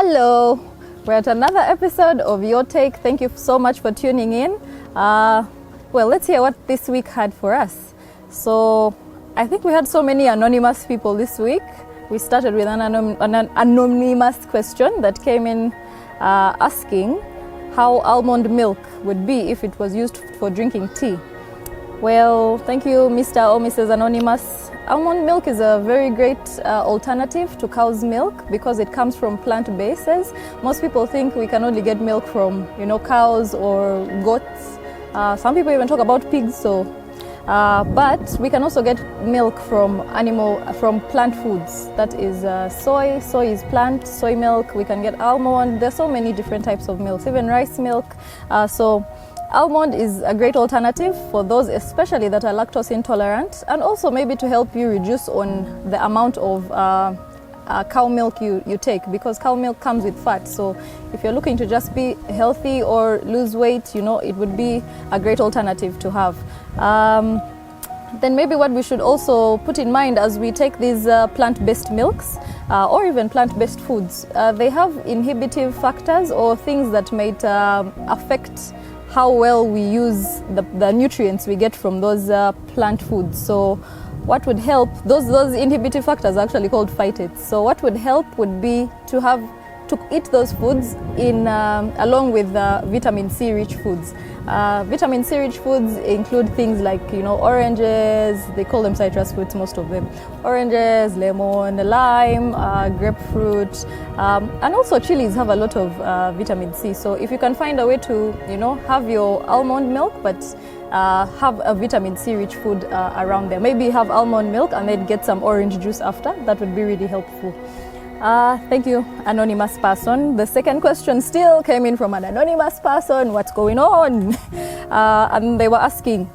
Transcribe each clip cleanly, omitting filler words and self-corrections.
Hello, we're at another episode of Your Take. Thank you so much for tuning in. Well, let's hear what this week had for us. So I think we had so many anonymous people this week. We started with an anonymous question that came in asking how almond milk would be if it was used for drinking tea. Well, thank you, Mr. or Mrs. Anonymous. Almond milk is a very great alternative to cow's milk because it comes from plant bases. Most people think we can only get milk from, cows or goats. Some people even talk about pigs. But we can also get milk from plant foods. That is soy. Soy is plant. Soy milk. We can get almond. There's so many different types of milks, even rice milk. So almond is a great alternative for those especially that are lactose intolerant, and also maybe to help you reduce on the amount of cow milk you take, because cow milk comes with fat. So if you're looking to just be healthy or lose weight, it would be a great alternative to have. Then maybe what we should also put in mind as we take these plant-based milks or even plant-based foods, they have inhibitive factors or things that might affect how well we use the nutrients we get from those plant foods. So what would help, those inhibitive factors are actually called phytates. So what would help would be to eat those foods along with vitamin C rich foods. Vitamin C rich foods include things like oranges, they call them citrus fruits, most of them. Oranges, lemon, lime, grapefruit, and also chilies have a lot of vitamin C. So if you can find a way to have your almond milk but have a vitamin C rich food around there. Maybe have almond milk and then get some orange juice after. That would be really helpful. Thank you, anonymous person. The second question still came in from an anonymous person. What's going on? And they were asking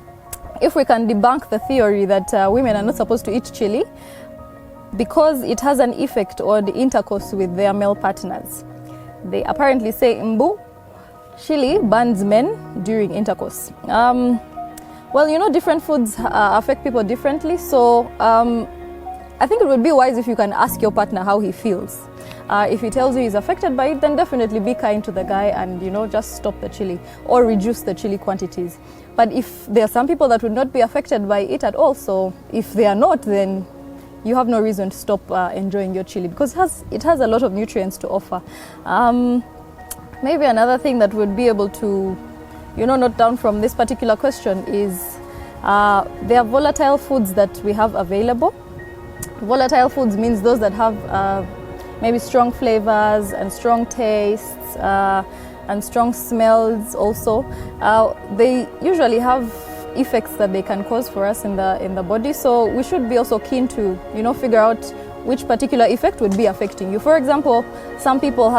if we can debunk the theory that women are not supposed to eat chili because it has an effect on the intercourse with their male partners. They apparently say, Mbu, chili burns men during intercourse. Well, different foods affect people differently. So I think it would be wise if you can ask your partner how he feels. If he tells you he's affected by it, then definitely be kind to the guy and just stop the chili or reduce the chili quantities. But if there are some people that would not be affected by it at all, so if they are not, then you have no reason to stop enjoying your chili because it has a lot of nutrients to offer. Maybe another thing that we'd be able to note down from this particular question is there are volatile foods that we have available. Volatile foods means those that have maybe strong flavors and strong tastes and strong smells also. They usually have effects that they can cause for us in the body. So we should be also keen to figure out which particular effect would be affecting you. For example, some people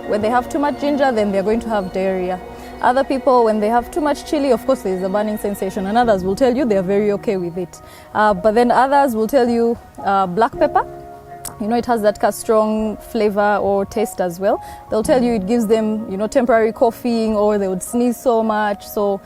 when they have too much ginger, then they're going to have diarrhea. Other people, when they have too much chili, of course, there's a burning sensation, and others will tell you they're very okay with it. But then others will tell you black pepper, it has that strong flavor or taste as well. They'll tell you it gives them, temporary coughing, or they would sneeze so much. So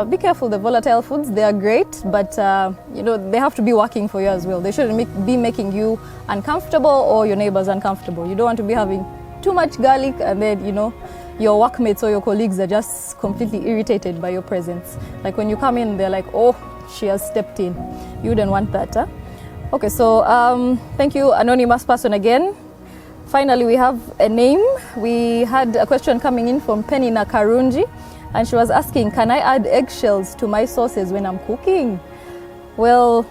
be careful, the volatile foods, they are great, but they have to be working for you as well. They shouldn't be making you uncomfortable or your neighbors uncomfortable. You don't want to be having too much garlic and then, your workmates or your colleagues are just completely irritated by your presence. Like when you come in, they're like, oh, she has stepped in. You wouldn't want that, huh? Okay, so thank you, anonymous person again. Finally, we have a name. We had a question coming in from Penny Nakarunji, and she was asking, can I add eggshells to my sauces when I'm cooking? Well,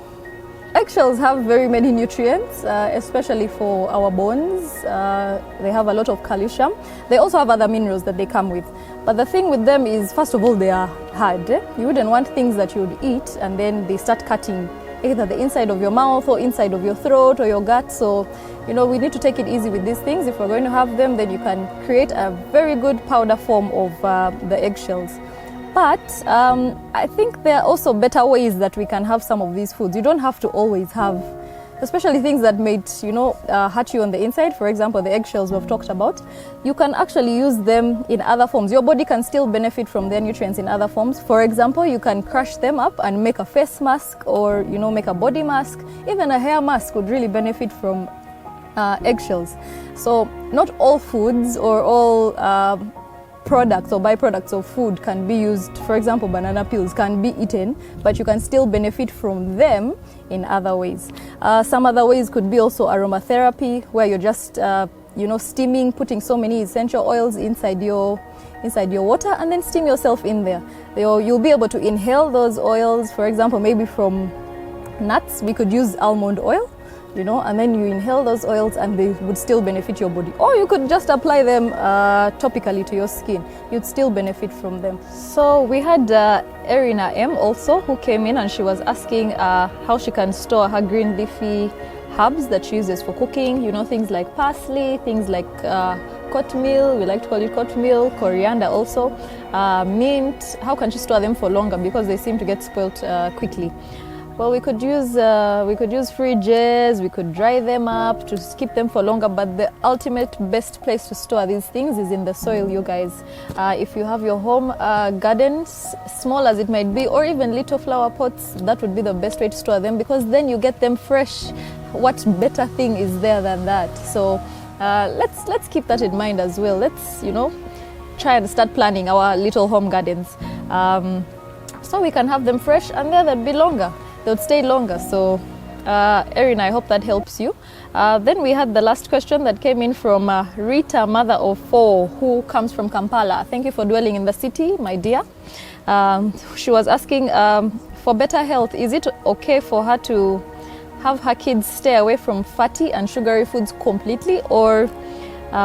eggshells have very many nutrients, especially for our bones. They have a lot of calcium. They also have other minerals that they come with. But the thing with them is, first of all, they are hard. You wouldn't want things that you would eat and then they start cutting either the inside of your mouth or inside of your throat or your gut. So, we need to take it easy with these things. If we're going to have them, then you can create a very good powder form of the eggshells. But I think there are also better ways that we can have some of these foods. You don't have to always have, especially things that might, hurt you on the inside. For example, the eggshells we've talked about. You can actually use them in other forms. Your body can still benefit from their nutrients in other forms. For example, you can crush them up and make a face mask or, make a body mask. Even a hair mask would really benefit from eggshells. So not all foods or all products or byproducts of food can be used. For example, banana peels can be eaten, but you can still benefit from them in other ways. Some other ways could be also aromatherapy, where you're just steaming, putting so many essential oils inside your water, and then steam yourself in there. You'll be able to inhale those oils. For example, maybe from nuts, we could use almond oil, and then you inhale those oils and they would still benefit your body. Or you could just apply them topically to your skin. You'd still benefit from them. So we had Erina M also, who came in and she was asking how she can store her green leafy herbs that she uses for cooking, things like parsley, things like cornmeal, we like to call it cornmeal, coriander also, mint. How can she store them for longer, because they seem to get spoilt quickly? Well, we could use fridges, we could dry them up to keep them for longer, but the ultimate best place to store these things is in the soil, you guys. If you have your home gardens, small as it might be, or even little flower pots, that would be the best way to store them, because then you get them fresh. What better thing is there than that? So let's keep that in mind as well. Let's try and start planning our little home gardens, so we can have them fresh and there they'd be longer. They'll stay longer. So Erin, I hope that helps you. Then we had the last question that came in from Rita, mother of 4, who comes from Kampala. Thank you for dwelling in the city, my dear. She was asking, for better health, is it okay for her to have her kids stay away from fatty and sugary foods completely, or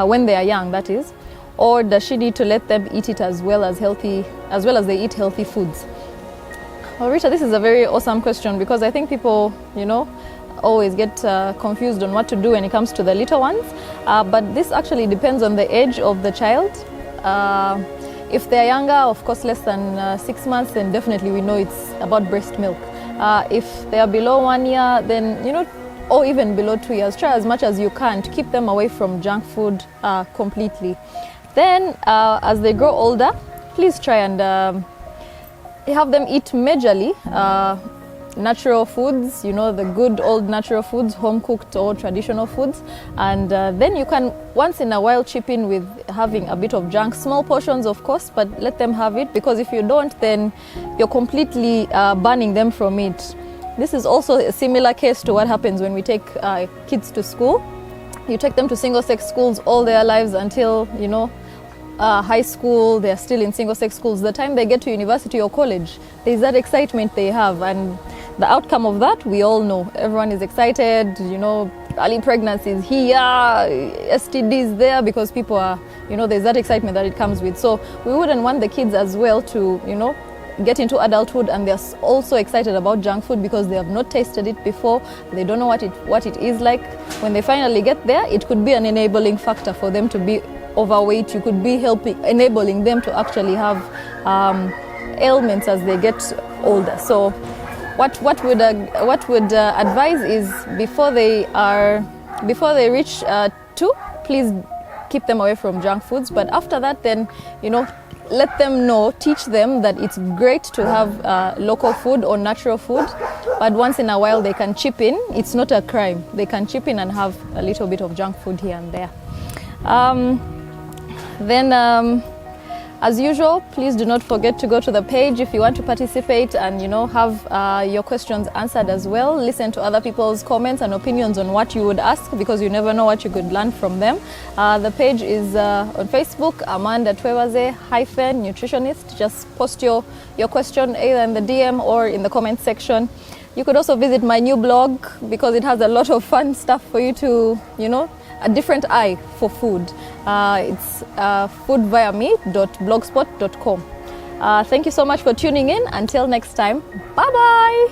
when they are young, that is? Or does she need to let them eat it as well as they eat healthy foods? Well, Rita, this is a very awesome question, because I think people, always get confused on what to do when it comes to the little ones. But this actually depends on the age of the child. If they're younger, of course, less than 6 months, then definitely we know it's about breast milk. If they are below 1 year, then, or even below 2 years, try as much as you can to keep them away from junk food completely. Then, as they grow older, please try and have them eat majorly natural foods, the good old natural foods, home cooked or traditional foods. And then you can once in a while chip in with having a bit of junk, small portions of course, but let them have it, because if you don't, then you're completely banning them from it. This is also a similar case to what happens when we take kids to school. You take them to single-sex schools all their lives until, high school, they're still in single-sex schools. The time they get to university or college, there's that excitement they have, and the outcome of that, we all know. Everyone is excited, early pregnancy is here, STDs there, because people are, there's that excitement that it comes with. So we wouldn't want the kids as well to, get into adulthood and they're also excited about junk food because they have not tasted it before. They don't know what it is like. When they finally get there, it could be an enabling factor for them to be overweight. You could be enabling them to actually have ailments as they get older. So what would advise is before they reach 2, please keep them away from junk foods. But after that, then let them know, teach them that it's great to have local food or natural food, but once in a while they can chip in. It's not a crime. They can chip in and have a little bit of junk food here and there. Then, as usual, please do not forget to go to the page if you want to participate and have your questions answered as well. Listen to other people's comments and opinions on what you would ask, because you never know what you could learn from them. The page is on Facebook, Amanda Twewaze -Nutritionist. Just post your question either in the DM or in the comment section. You could also visit my new blog, because it has a lot of fun stuff for you to, a different eye for food. It's foodviame.blogspot.com. Thank you so much for tuning in. Until next time, bye-bye.